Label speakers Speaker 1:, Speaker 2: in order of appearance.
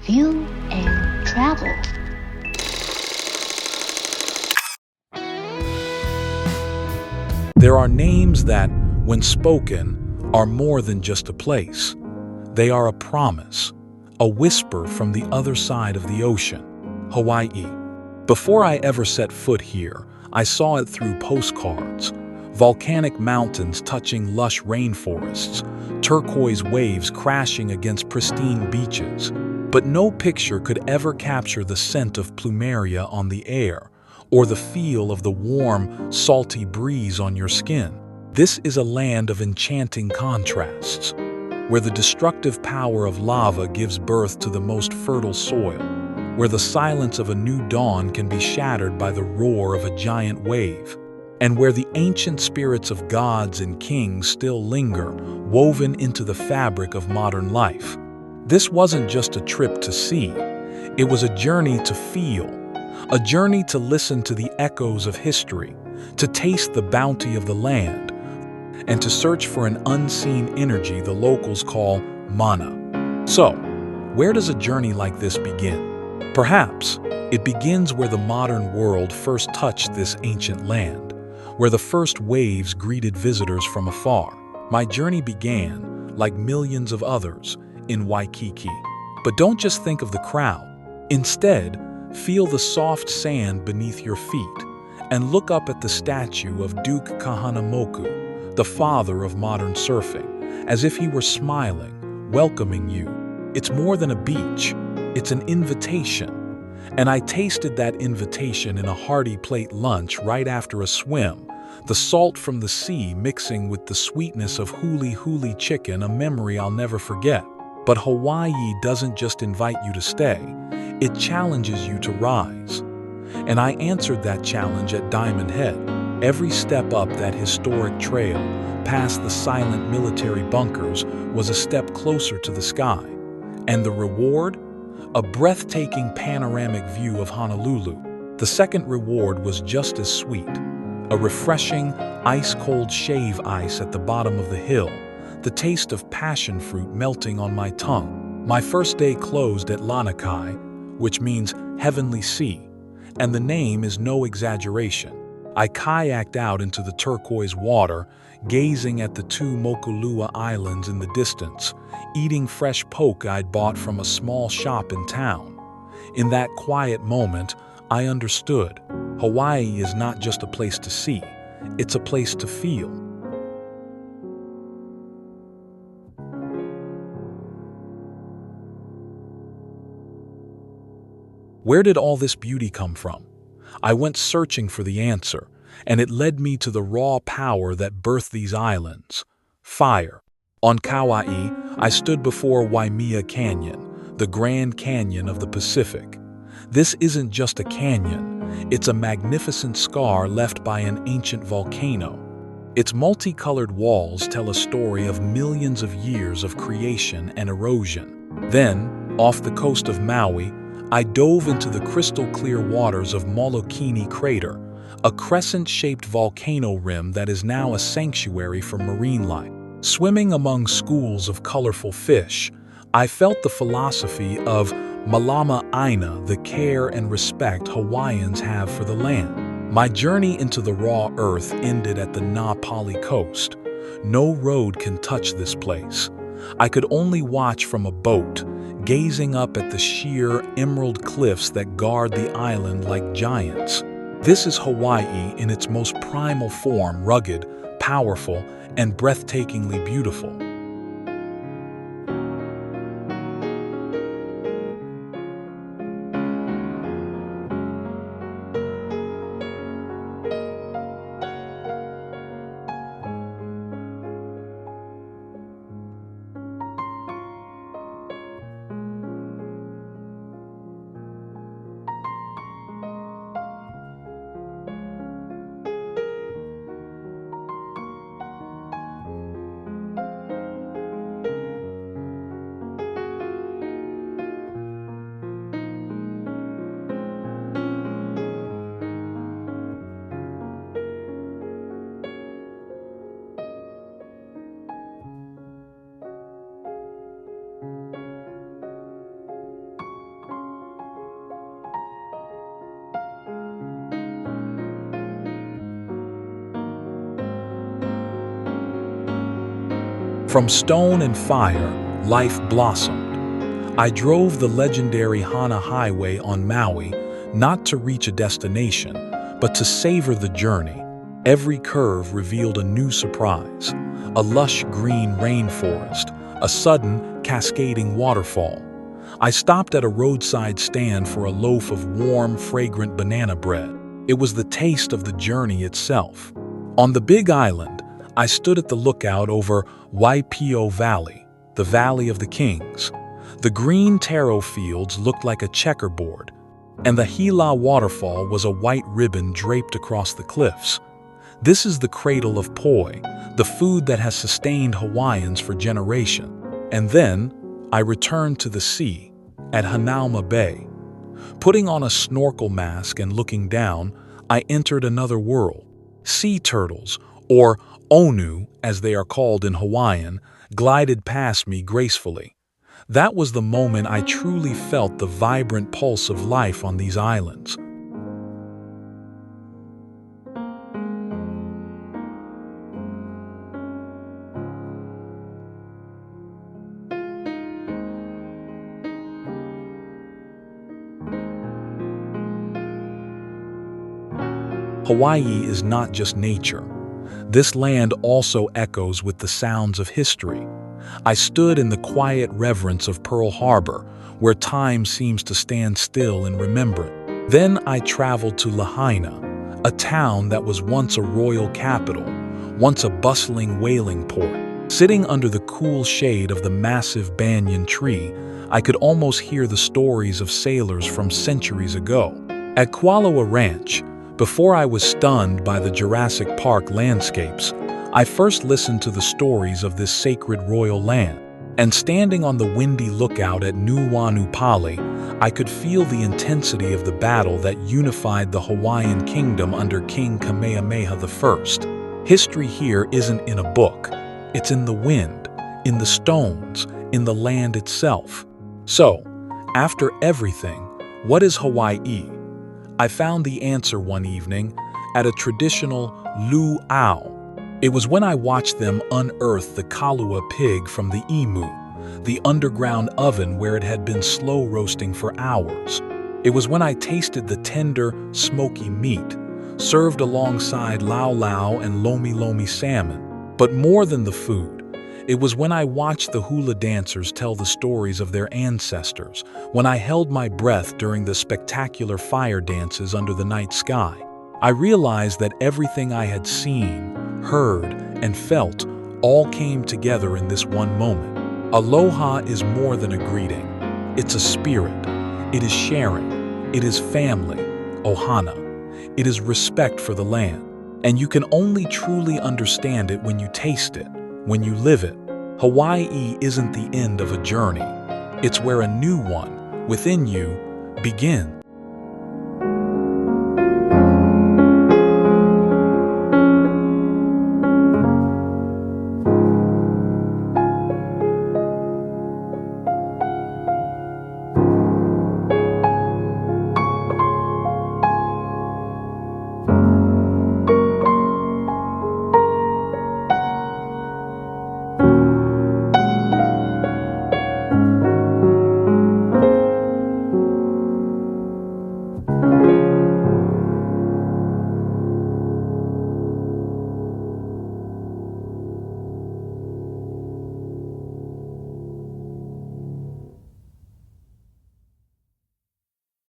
Speaker 1: view and travel.
Speaker 2: There are names that, when spoken, are more than just a place. They are a promise, a whisper from the other side of the ocean. Hawaii. Before I ever set foot here, I saw it through postcards. Volcanic mountains touching lush rainforests, turquoise waves crashing against pristine beaches. But no picture could ever capture the scent of plumeria on the air, or the feel of the warm, salty breeze on your skin. This is a land of enchanting contrasts, where the destructive power of lava gives birth to the most fertile soil, where the silence of a new dawn can be shattered by the roar of a giant wave, and where the ancient spirits of gods and kings still linger, woven into the fabric of modern life. This wasn't just a trip to see, it was a journey to feel, a journey to listen to the echoes of history, to taste the bounty of the land, and to search for an unseen energy the locals call mana. So, where does a journey like this begin? Perhaps it begins where the modern world first touched this ancient land, where the first waves greeted visitors from afar. My journey began, like millions of others, in Waikiki. But don't just think of the crowd. Instead, feel the soft sand beneath your feet and look up at the statue of Duke Kahanamoku, the father of modern surfing, as if he were smiling, welcoming you. It's more than a beach, it's an invitation. And I tasted that invitation in a hearty plate lunch right after a swim, the salt from the sea mixing with the sweetness of huli huli chicken, a memory I'll never forget. But Hawaii doesn't just invite you to stay, it challenges you to rise. And I answered that challenge at Diamond Head. Every step up that historic trail, past the silent military bunkers, was a step closer to the sky. And the reward? A breathtaking panoramic view of Honolulu. The second reward was just as sweet. A refreshing, ice-cold shave ice at the bottom of the hill, the taste of passion fruit melting on my tongue. My first day closed at Lanakai, which means heavenly sea, and the name is no exaggeration. I kayaked out into the turquoise water, gazing at the two Mokulua Islands in the distance, eating fresh poke I'd bought from a small shop in town. In that quiet moment, I understood. Hawaii is not just a place to see, it's a place to feel. Where did all this beauty come from? I went searching for the answer, and it led me to the raw power that birthed these islands: fire. On Kauai, I stood before Waimea Canyon, the Grand Canyon of the Pacific. This isn't just a canyon, it's a magnificent scar left by an ancient volcano. Its multicolored walls tell a story of millions of years of creation and erosion. Then, off the coast of Maui, I dove into the crystal-clear waters of Molokini Crater, a crescent-shaped volcano rim that is now a sanctuary for marine life. Swimming among schools of colorful fish, I felt the philosophy of Malama Aina, the care and respect Hawaiians have for the land. My journey into the raw earth ended at the Na Pali coast. No road can touch this place. I could only watch from a boat, gazing up at the sheer emerald cliffs that guard the island like giants. This is Hawaii in its most primal form, rugged, powerful, and breathtakingly beautiful. From stone and fire, life blossomed. I drove the legendary Hana Highway on Maui, not to reach a destination, but to savor the journey. Every curve revealed a new surprise: a lush green rainforest, a sudden cascading waterfall. I stopped at a roadside stand for a loaf of warm, fragrant banana bread. It was the taste of the journey itself. On the Big Island, I stood at the lookout over Waipio Valley, the Valley of the Kings. The green taro fields looked like a checkerboard, and the Hila waterfall was a white ribbon draped across the cliffs. This is the cradle of poi, the food that has sustained Hawaiians for generations. And then, I returned to the sea, at Hanauma Bay. Putting on a snorkel mask and looking down, I entered another world. Sea turtles, or onu as they are called in Hawaiian, glided past me gracefully. That was the moment I truly felt the vibrant pulse of life on these islands. Hawaii is not just nature. This land also echoes with the sounds of history. I stood in the quiet reverence of Pearl Harbor, where time seems to stand still in remembrance. Then I traveled to Lahaina, a town that was once a royal capital, once a bustling whaling port. Sitting under the cool shade of the massive banyan tree, I could almost hear the stories of sailors from centuries ago. At Kualoa Ranch, before I was stunned by the Jurassic Park landscapes, I first listened to the stories of this sacred royal land. And standing on the windy lookout at Nuuanu I could feel the intensity of the battle that unified the Hawaiian kingdom under King Kamehameha I. History here isn't in a book. It's in the wind, in the stones, in the land itself. So, after everything, what is Hawaii? I found the answer one evening at a traditional luau. It was when I watched them unearth the kalua pig from the imu, the underground oven where it had been slow roasting for hours. It was when I tasted the tender, smoky meat, served alongside lau lau and lomi lomi salmon. But more than the food, it was when I watched the hula dancers tell the stories of their ancestors, when I held my breath during the spectacular fire dances under the night sky. I realized that everything I had seen, heard, and felt all came together in this one moment. Aloha is more than a greeting. It's a spirit. It is sharing. It is family. Ohana. It is respect for the land. And you can only truly understand it when you taste it, when you live it. Hawaii isn't the end of a journey. It's where a new one, within you, begins.